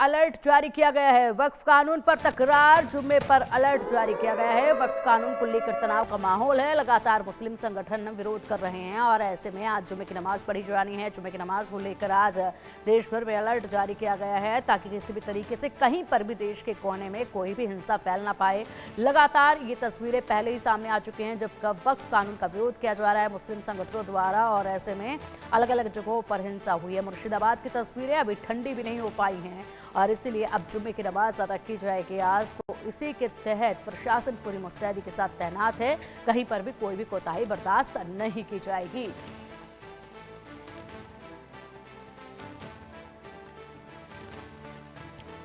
Alert जारी किया गया है। वक्फ कानून पर तकरार, जुम्मे पर अलर्ट जारी किया गया है। वक्फ कानून को लेकर तनाव का माहौल है। लगातार मुस्लिम संगठन विरोध कर रहे हैं और ऐसे में आज जुम्मे की नमाज पढ़ी जानी है। जुम्मे की नमाज को लेकर आज देश भर में अलर्ट जारी किया गया है ताकि किसी भी तरीके से कहीं पर भी देश के कोने में कोई भी हिंसा फैल ना पाए। लगातार ये तस्वीरें पहले ही सामने आ चुकी हैं जब वक्फ कानून का विरोध किया जा रहा है मुस्लिम संगठनों द्वारा और ऐसे में अलग अलग जगहों पर हिंसा हुई है। मुर्शिदाबाद की तस्वीरें अभी ठंडी भी नहीं हो पाई हैं और इसीलिए अब जुम्मे की नमाज अदा की जाएगी आज। तो इसी के तहत प्रशासन पूरी मुस्तैदी के साथ तैनात है। कहीं पर भी कोई भी कोताही बर्दाश्त नहीं की जाएगी।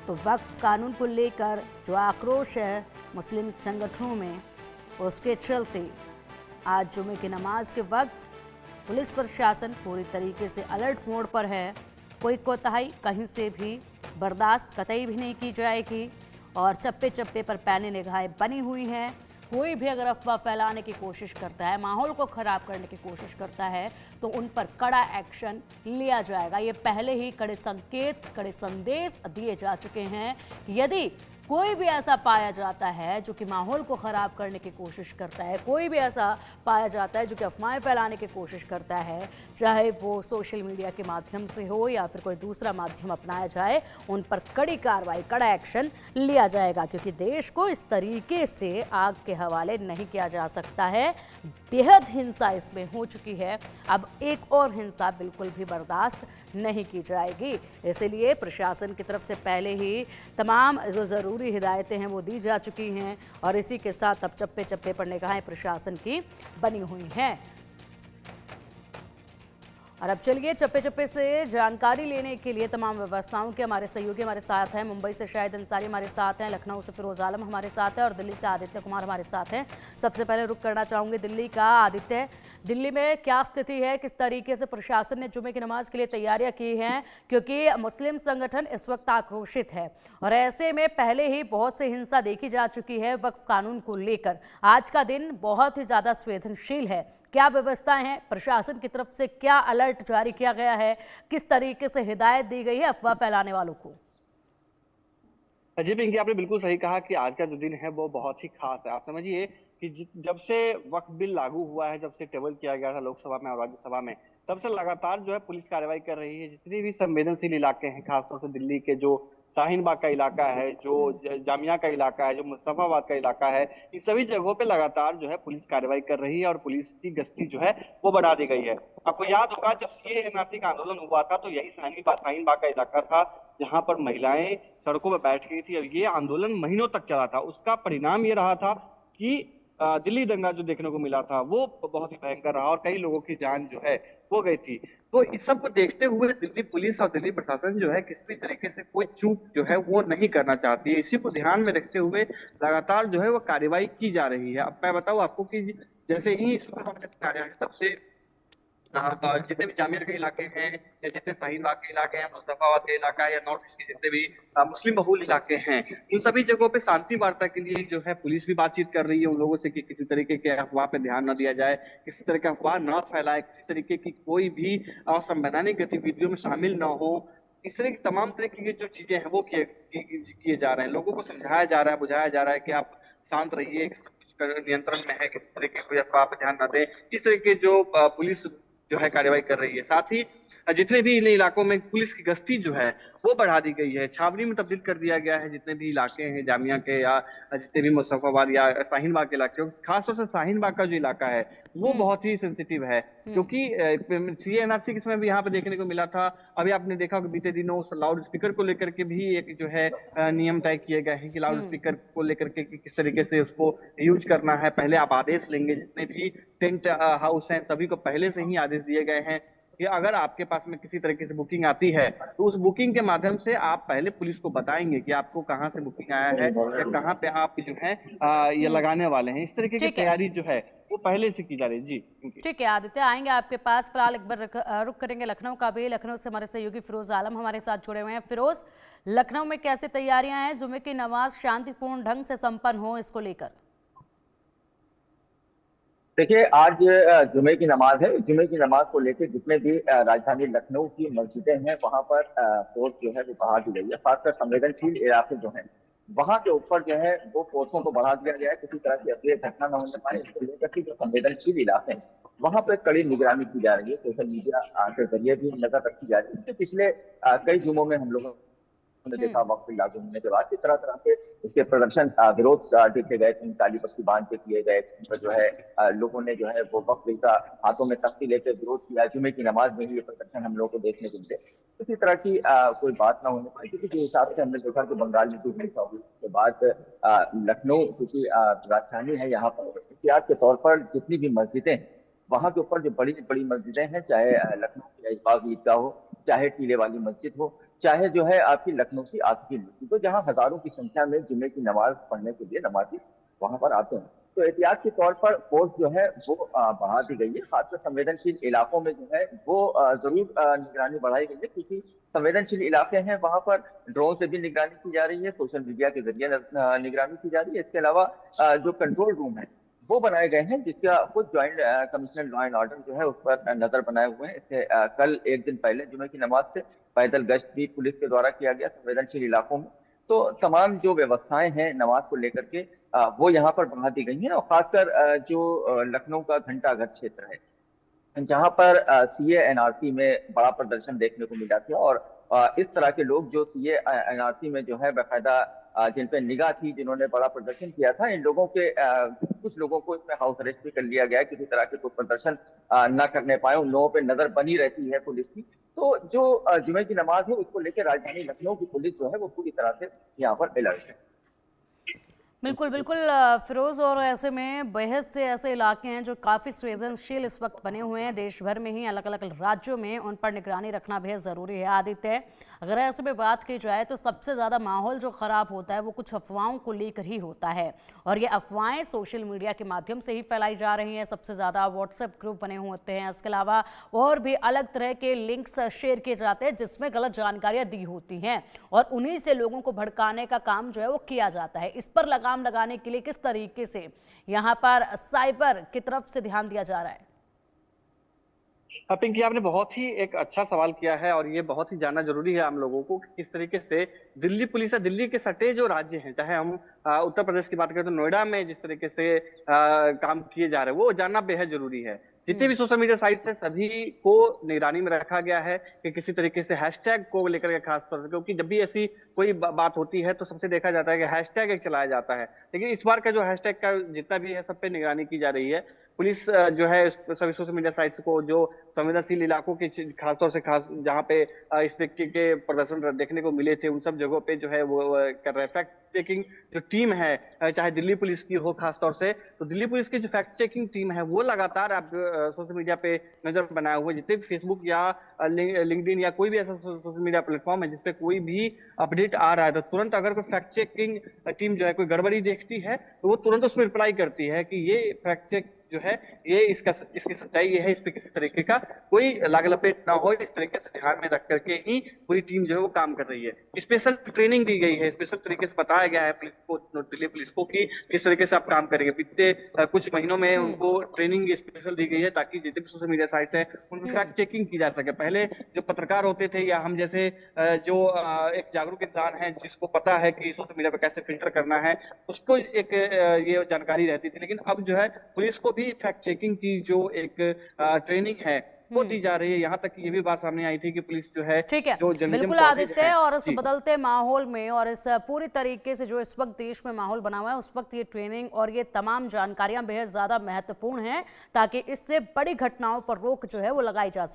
तो वक्फ कानून को लेकर जो आक्रोश है मुस्लिम संगठनों में, उसके चलते आज जुम्मे की नमाज के वक्त पुलिस प्रशासन पूरी तरीके से अलर्ट मोड पर है। कोई कोताही कहीं से भी बर्दाश्त कतई भी नहीं की जाएगी और चप्पे चप्पे पर पैनी निगाहें बनी हुई हैं। कोई भी अगर अफवाह फैलाने की कोशिश करता है, माहौल को खराब करने की कोशिश करता है तो उन पर कड़ा एक्शन लिया जाएगा। ये पहले ही कड़े संकेत, कड़े संदेश दिए जा चुके हैं कि यदि कोई भी ऐसा पाया जाता है जो कि माहौल को ख़राब करने की कोशिश करता है, कोई भी ऐसा पाया जाता है जो कि अफवाहें फैलाने की कोशिश करता है, चाहे वो सोशल मीडिया के माध्यम से हो या फिर कोई दूसरा माध्यम अपनाया जाए, उन पर कड़ी कार्रवाई, कड़ा एक्शन लिया जाएगा। क्योंकि देश को इस तरीके से आग के हवाले नहीं किया जा सकता है। बेहद हिंसा इसमें हो चुकी है, अब एक और हिंसा बिल्कुल भी बर्दाश्त नहीं की जाएगी। इसीलिए प्रशासन की तरफ से पहले ही तमाम जो ज़रूरी हिदायतें हैं वो दी जा चुकी हैं और इसी के साथ अब चप्पे चप्पे पर निगाहें प्रशासन की बनी हुई हैं। और अब चलिए चप्पे चप्पे से जानकारी लेने के लिए तमाम व्यवस्थाओं के हमारे सहयोगी हमारे साथ हैं। मुंबई से शाहिद अंसारी हमारे साथ हैं, लखनऊ से फिरोज आलम हमारे साथ है और दिल्ली से आदित्य कुमार हमारे साथ हैं। सबसे पहले रुख करना चाहूँगी दिल्ली का। आदित्य, दिल्ली में क्या स्थिति है, किस तरीके से प्रशासन ने जुमे की नमाज के लिए तैयारियां की हैं? क्योंकि मुस्लिम संगठन इस वक्त आक्रोशित है और ऐसे में पहले ही बहुत से हिंसा देखी जा चुकी है वक्फ कानून को लेकर। आज का दिन बहुत ही ज़्यादा संवेदनशील है। क्या व्यवस्थाएं हैं, प्रशासन की तरफ से क्या अलर्ट जारी किया गया है, किस तरीके से हिदायत दी गई है अफवाह फैलाने वालों को? जी पिंकी, आपने बिल्कुल सही कहा कि आज का जो दिन है वो बहुत ही खास है। आप समझिए कि जब से वक्फ बिल लागू हुआ है, जब से टेबल किया गया था लोकसभा में और राज्यसभा में, तब से लगातार जो है पुलिस कार्रवाई कर रही है। जितने भी संवेदनशील इलाके हैं, खासतौर से दिल्ली के जो शाहीन बाग का इलाका है, जो जामिया का इलाका है, जो मुस्तफाबाद का इलाका है, इन सभी जगहों पे लगातार जो है पुलिस कार्रवाई कर रही है और पुलिस की गश्ती जो है वो बढ़ा दी गई है। आपको याद होगा जब सीएए का आंदोलन हुआ था तो यही शाहीन बाग का इलाका था जहां पर महिलाएं सड़कों पर बैठ गई थी और ये आंदोलन महीनों तक चला था। उसका परिणाम ये रहा था कि दिल्ली दंगा जो देखने को मिला था वो बहुत ही भयंकर रहा और कई लोगों की जान जो है वो गई थी। तो इस सब को देखते हुए दिल्ली पुलिस और दिल्ली प्रशासन जो है किसी भी तरीके से कोई चूक जो है वो नहीं करना चाहती है। इसी को ध्यान में रखते हुए लगातार जो है वो कार्रवाई की जा रही है। अब मैं बताऊं आपको कि जैसे ही तब से जितने भी जामिया के इलाके हैं या जितने शाहीन बाग के इलाके हैं, मुस्तफाबाद का इलाका है या नॉर्थ ईस्ट के जितने भी मुस्लिम बहुल इलाके हैं, उन सभी जगहों पे शांति वार्ता के लिए जो है पुलिस भी बातचीत कर रही है उन लोगों से कि किसी तरीके के अफवाह पे ध्यान न दिया जाए, किसी तरह का अफवाह न फैलाए, किसी तरीके की कोई भी असंवैधानिक गतिविधियों में शामिल न हो। इस तरह की तमाम तरह की जो चीजें हैं वो किए जा रहे हैं। लोगों को समझाया जा रहा है, बुझाया जा रहा है कि आप शांत रहिए, सब कुछ नियंत्रण में है, किसी तरह के कोई अफवाह पर ध्यान न दें। इस तरह के जो पुलिस जो है कार्रवाई कर रही है। साथ ही जितने भी इन इलाकों में पुलिस की गश्ती जो है वो बढ़ा दी गई है, छावनी में तब्दील कर दिया गया है। जितने भी इलाके हैं जामिया के या जितने भी मुजफ्फरबाद या शाहीन बाग के इलाके, खासतौर से शाहीन बाग का जो इलाका है वो बहुत ही सेंसिटिव है क्योंकि सीएनआरसी के समय भी यहाँ पे देखने को मिला था। अभी आपने देखा कि बीते दिनों लाउड स्पीकर को लेकर के भी एक जो है नियम तय किए गए हैं कि लाउड स्पीकर को लेकर के किस तरीके से उसको यूज करना है। पहले आप आदेश लेंगे, जितने भी टेंट हाउस हैं सभी को पहले से ही आदेश दिए गए हैं कि अगर आपके पास में किसी तरीके से बुकिंग आती है तो उस बुकिंग के माध्यम से आप पहले पुलिस को बताएंगे कि आपको कहाँ से बुकिंग आया है या कहाँ पे आप जो है ये लगाने वाले हैं। इस तरीके की तैयारी जो है वो पहले से की जा रही है। जी ठीक है आदित्य, आएंगे आपके पास। फिलहाल एक बार रुक करेंगे लखनऊ का भी। लखनऊ से हमारे सहयोगी फिरोज आलम हमारे साथ जुड़े हुए हैं। फिरोज, लखनऊ में कैसी तैयारियां हैं जुमे की नमाज शांतिपूर्ण ढंग से संपन्न हो इसको लेकर? देखिए, आज जुमे की नमाज है। जुमे की नमाज को लेकर जितने भी राजधानी लखनऊ की मस्जिदें हैं वहां पर फोर्स जो है वो बढ़ा दी गई है। खासकर संवेदनशील इलाके जो हैं वहां के ऊपर जो है वो फोर्सों को बढ़ा दिया गया है। किसी तरह की अप्रिय घटना न होने पाए इसको लेकर के जो संवेदनशील इलाके हैं वहां पर कड़ी निगरानी की जा रही है। सोशल मीडिया के जरिए भी नजर रखी जा रही है। पिछले कई जुमों में हम लोगों ने देखा वक्त लागू होने के बाद तरह तरह के इसके प्रदर्शन विरोध देखे गए। कहीं काली पट्टी बांध के किए गए, पर जो है लोगों ने जो है वो वक्त का हाथों में तख्ती लेकर विरोध किया। जुमे की नमाज में ही ये प्रदर्शन हम लोग को देखने को मिले। किसी तरह की कोई बात ना होने पाई, क्योंकि जिस हिसाब से हमने देखा कि बंगाल में 24 के बाद लखनऊ चूंकि राजधानी है, यहाँ पर एहतियात के तौर पर जितनी भी मस्जिदें हैं वहां के ऊपर जो बड़ी बड़ी मस्जिदें हैं, चाहे लखनऊ की ऐशबाग ईदगाह हो, चाहे टीले वाली मस्जिद हो, चाहे जो है आपकी लखनऊ की आसिफी मस्जिद हो, जहां हजारों की संख्या में जुमे की नमाज पढ़ने के लिए नमाजी वहां पर आते हैं। तो एहतियात के तौर पर फोर्स जो है वो बढ़ा दी गई है। खासकर संवेदनशील इलाकों में जो है वो जरूर निगरानी बढ़ाई गई है, क्योंकि संवेदनशील इलाके हैं वहां पर ड्रोन से भी निगरानी की जा रही है, सोशल मीडिया के जरिए निगरानी की जा रही है। इसके अलावा जो कंट्रोल रूम है वो बनाए गए हैं, जिसका खुद joint commissioner law and order जो है उस पर नजर बनाए हुए हैं। इससे कल एक दिन पहले जुमे की नमाज से पैदल गश्त भी पुलिस के द्वारा किया गया संवेदनशील इलाकों में। तो तमाम जो व्यवस्थाएं हैं नमाज को लेकर के वो यहाँ पर बढ़ा दी गई हैं। और खासकर जो लखनऊ का घंटाघर क्षेत्र है, जहां पर सीए एनआरसी में बड़ा प्रदर्शन देखने को मिला था। और इस तरह के लोग जो सीए एनआरसी में जो है बाकायदा जिन पे निगाह थी, जिन्होंने बड़ा प्रदर्शन किया था, इन लोगों के कुछ लोगों को इसमें हाउस अरेस्ट भी कर लिया गया है। किसी तरह के कोई प्रदर्शन न करने पाए, उन लोगों पे नजर बनी रहती है पुलिस की। तो जो जुमे की नमाज है उसको लेकर राजधानी लखनऊ की पुलिस जो है वो पूरी तरह से यहाँ पर अलर्ट है। बिल्कुल बिल्कुल फिरोज, और ऐसे में बेहद से ऐसे इलाके हैं जो काफ़ी संवेदनशील इस वक्त बने हुए हैं देश भर में ही, अलग अलग राज्यों में, उन पर निगरानी रखना बेहद ज़रूरी है। आदित्य, अगर ऐसे में बात की जाए तो सबसे ज़्यादा माहौल जो ख़राब होता है वो कुछ अफवाहों को लेकर ही होता है, और ये अफवाहें सोशल मीडिया के माध्यम से ही फैलाई जा रही हैं। सबसे ज़्यादा व्हाट्सएप ग्रुप बने होते हैं, इसके अलावा और भी अलग तरह के लिंक्स शेयर किए जाते हैं जिसमें गलत जानकारियाँ दी होती हैं, और उन्हीं से लोगों को भड़काने का काम जो है वो किया जाता है। इस पर लगाम लगाने के लिए किस तरीके से यहाँ पर साइबर की तरफ से ध्यान दिया जा रहा है? पिंकी, आपने बहुत ही एक अच्छा सवाल किया है, और ये बहुत ही जानना जरूरी है हम लोगों को कि किस तरीके से दिल्ली पुलिस या दिल्ली के सटे जो राज्य हैं, चाहे हम उत्तर प्रदेश की बात करें तो नोएडा में जिस तरीके से काम किए जा रहे हैं वो जानना बेहद जरूरी है। जितने भी सोशल मीडिया साइट है सभी को निगरानी में रखा गया है कि किसी तरीके से हैशटैग को लेकर के खास तौर से, क्योंकि जब भी ऐसी कोई बात होती है तो सबसे देखा जाता है कि हैशटैग एक चलाया जाता है। लेकिन इस बार का जो हैशटैग का जितना भी है सब पे निगरानी की जा रही है। पुलिस जो है सभी सोशल मीडिया साइट्स को, जो संवेदनशील इलाकों के खासतौर से खास जहाँ पे इस तरीके के प्रदर्शन देखने को मिले थे उन सब जगहों पे जो है वो कर रहे हैं। फैक्ट चेकिंग जो टीम है, चाहे दिल्ली पुलिस की हो खासतौर से, तो दिल्ली पुलिस की जो फैक्ट चेकिंग टीम है वो लगातार आप सोशल मीडिया पे नजर बनाए हुए, जितने भी फेसबुक या लिंक्डइन या कोई भी ऐसा सोशल मीडिया प्लेटफॉर्म है जिसपे कोई भी अपडेट आ रहा है तो तुरंत अगर कोई फैक्ट चेकिंग टीम जो है कोई गड़बड़ी देखती है तो वो तुरंत उसमें रिप्लाई करती है कि ये फैक्ट चेक जो है ये इसकी सच्चाई ये है, इस पे किसी तरीके का कोई लाग लपेट ना हो, इस तरीके से ध्यान में रख करके ही पूरी टीम जो है वो काम कर रही है। स्पेशल ट्रेनिंग दी गई है, स्पेशल तरीके से बताया गया है पुलिस को, दिल्ली पुलिस को, कि किस तरीके से आप काम करेंगे। बीते कुछ महीनों में उनको ट्रेनिंग स्पेशल दी गई है ताकि जितने भी सोशल मीडिया साइट्स हैं उनकी फैक्ट चेकिंग की जा सके। पहले जो पत्रकार होते थे या हम जैसे जो एक जागरूक इंसान है जिसको पता है कि सोशल मीडिया पर कैसे फिल्टर करना है, उसको एक ये जानकारी रहती थी। लेकिन अब जो है पुलिस को भी फैक्ट चेकिंग की जो एक ट्रेनिंग है वो दी जा रही है। यहाँ तक ये भी बात सामने आई थी कि पुलिस जो है, ठीक है, जो बिल्कुल आदित्य, और इस बदलते माहौल में और इस पूरी तरीके से जो इस वक्त देश में माहौल बना हुआ है उस वक्त ये ट्रेनिंग और ये तमाम जानकारियां बेहद ज्यादा महत्वपूर्ण हैं ताकि इससे बड़ी घटनाओं पर रोक जो है वो लगाई जा सके।